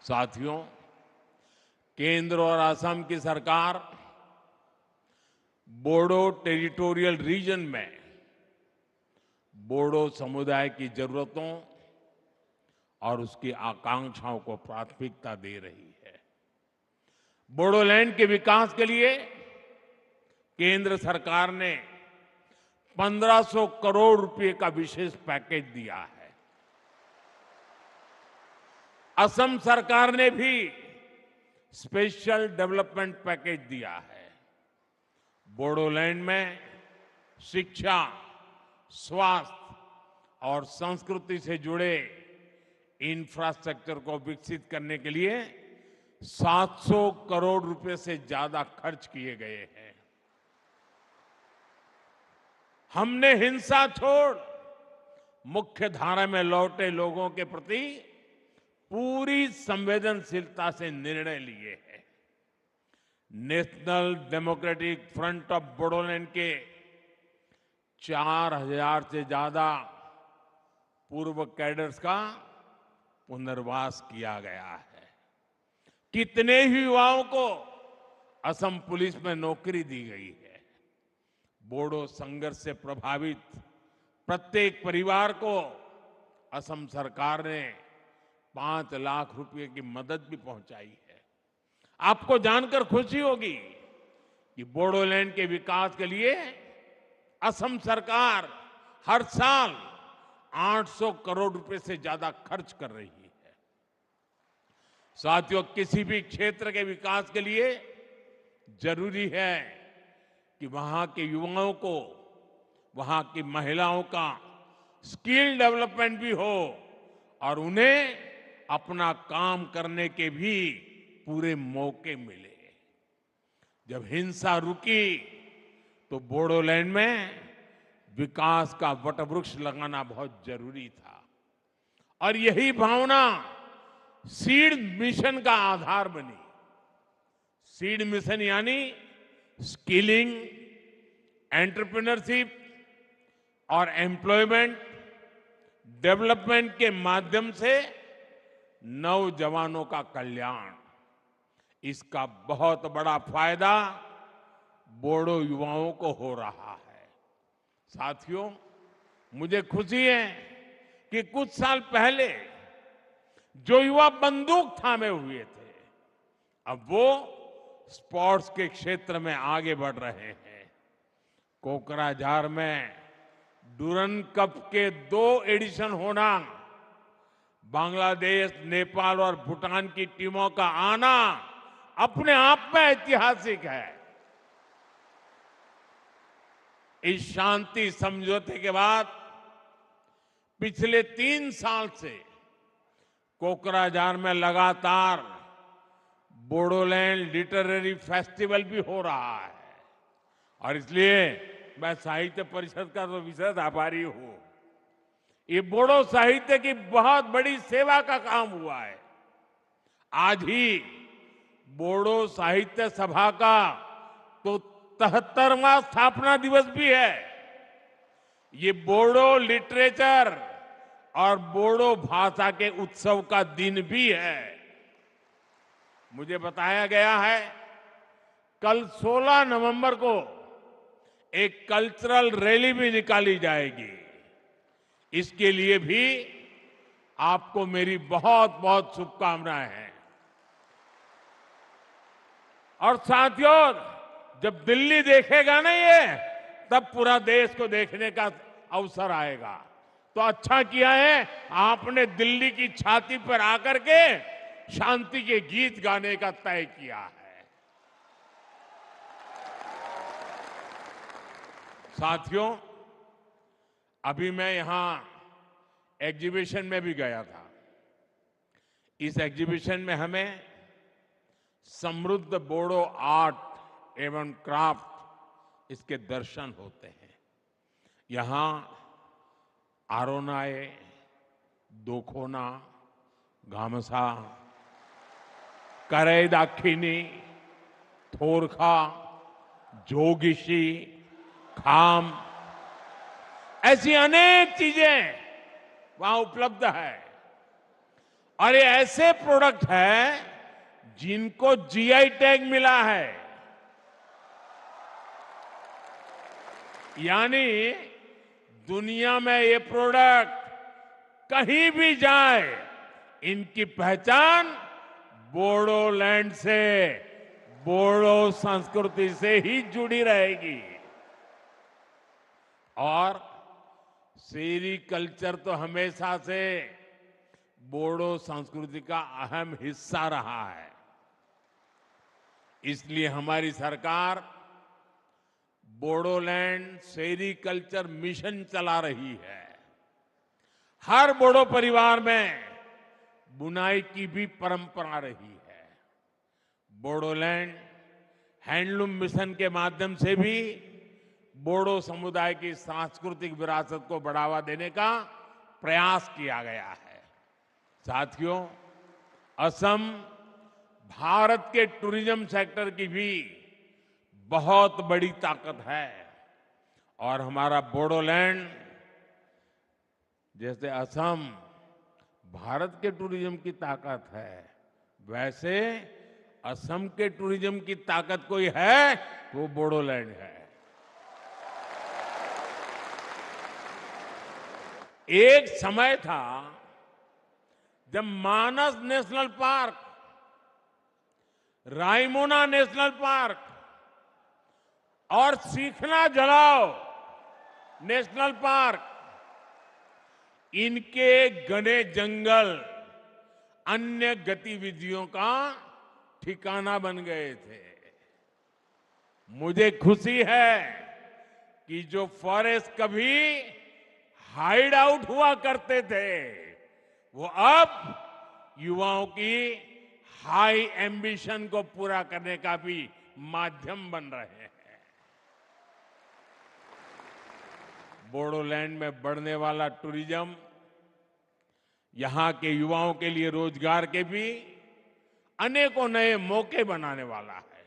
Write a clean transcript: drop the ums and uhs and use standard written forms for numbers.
साथियों, केंद्र और असम की सरकार बोडो टेरिटोरियल रीजन में बोडो समुदाय की जरूरतों और उसकी आकांक्षाओं को प्राथमिकता दे रही है। बोडोलैंड के विकास के लिए केंद्र सरकार ने 1500 करोड़ रुपए का विशेष पैकेज दिया है। असम सरकार ने भी स्पेशल डेवलपमेंट पैकेज दिया है। बोडोलैंड में शिक्षा, स्वास्थ्य और संस्कृति से जुड़े इंफ्रास्ट्रक्चर को विकसित करने के लिए 700 करोड़ रुपए से ज्यादा खर्च किए गए हैं। हमने हिंसा छोड़ मुख्य धारा में लौटे लोगों के प्रति पूरी संवेदनशीलता से निर्णय लिए हैं। National democratic front of Bodoland के 4000 से ज्यादा पूर्व कैडर्स का पुनर्वास किया गया है। कितने ही युवाओं को असम पुलिस में नौकरी दी गई है। बोडो संघर्ष से प्रभावित प्रत्येक परिवार को असम सरकार ने 5 लाख रुपए की मदद भी पहुंचाई है। आपको जानकर खुशी होगी कि बोडोलैंड के विकास के लिए असम सरकार हर साल 800 करोड़ रुपए से ज्यादा खर्च कर रही है। साथियों, किसी भी क्षेत्र के विकास के लिए जरूरी है कि वहां के युवाओं को, वहां की महिलाओं का स्किल डेवलपमेंट भी हो और उन्हें अपना काम करने के भी पूरे मौके मिले। जब हिंसा रुकी तो बोडोलैंड में विकास का वटवृक्ष लगाना बहुत जरूरी था और यही भावना सीड मिशन का आधार बनी। सीड मिशन यानी स्किलिंग, एंटरप्रेन्योरशिप और एम्प्लॉयमेंट डेवलपमेंट के माध्यम से नौजवानों का कल्याण। इसका बहुत बड़ा फायदा बोडो युवाओं को हो रहा है। साथियों, मुझे खुशी है कि कुछ साल पहले जो युवा बंदूक थामे हुए थे, अब वो स्पोर्ट्स के क्षेत्र में आगे बढ़ रहे हैं। कोकराझार में डुरन कप के 2 एडिशन होना, बांग्लादेश, नेपाल और भूटान की टीमों का आना अपने आप में ऐतिहासिक है। इस शांति समझौते के बाद पिछले 3 साल से कोकराझार में लगातार बोडोलैंड लिटरेरी फेस्टिवल भी हो रहा है और इसलिए मैं साहित्य परिषद का तो विशेष आभारी हूं। ये बोडो साहित्य की बहुत बड़ी सेवा का काम हुआ है। आज ही बोडो साहित्य सभा का तो 73वां स्थापना दिवस भी है। ये बोडो लिटरेचर और बोडो भाषा के उत्सव का दिन भी है। मुझे बताया गया है कल 16 नवंबर को एक कल्चरल रैली भी निकाली जाएगी। इसके लिए भी आपको मेरी बहुत बहुत शुभकामनाएं हैं। और साथियों, जब दिल्ली देखेगा ना ये, तब पूरा देश को देखने का अवसर आएगा। तो अच्छा किया है आपने दिल्ली की छाती पर आकर के शांति के गीत गाने का तय किया है। साथियों, अभी मैं यहां एग्जीबिशन में भी गया था। इस एग्जीबिशन में हमें समृद्ध बोडो आर्ट एवं क्राफ्ट, इसके दर्शन होते हैं। यहां आरोनाए, दोखोना, गामसा, करैदाखिनी, थोरखा, जोगिशी, खाम, ऐसी अनेक चीजें वहां उपलब्ध है। और ये ऐसे प्रोडक्ट है जिनको जीआई टैग मिला है। यानी दुनिया में ये प्रोडक्ट कहीं भी जाए, इनकी पहचान बोडोलैंड से, बोडो संस्कृति से ही जुड़ी रहेगी। और सेरीकल्चर तो हमेशा से बोडो संस्कृति का अहम हिस्सा रहा है। इसलिए हमारी सरकार बोडोलैंड सेरीकल्चर मिशन चला रही है। हर बोडो परिवार में बुनाई की भी परंपरा रही है। बोडोलैंड हैंडलूम मिशन के माध्यम से भी बोडो समुदाय की सांस्कृतिक विरासत को बढ़ावा देने का प्रयास किया गया है। साथियों, असम भारत के टूरिज्म सेक्टर की भी बहुत बड़ी ताकत है। और हमारा बोडोलैंड जैसे असम भारत के टूरिज्म की ताकत है, वैसे असम के टूरिज्म की ताकत कोई है वो बोडोलैंड है। एक समय था जब Manas national park, Raimona national park और सीखना जलाओ नेशनल पार्क, इनके घने जंगल अन्य गतिविधियों का ठिकाना बन गए थे। मुझे खुशी है कि जो फॉरेस्ट कभी हाइड आउट हुआ करते थे, वो अब युवाओं की हाई एम्बिशन को पूरा करने का भी माध्यम बन रहे हैं। बोडोलैंड में बढ़ने वाला टूरिज्म यहां के युवाओं के लिए रोजगार के भी अनेकों नए मौके बनाने वाला है।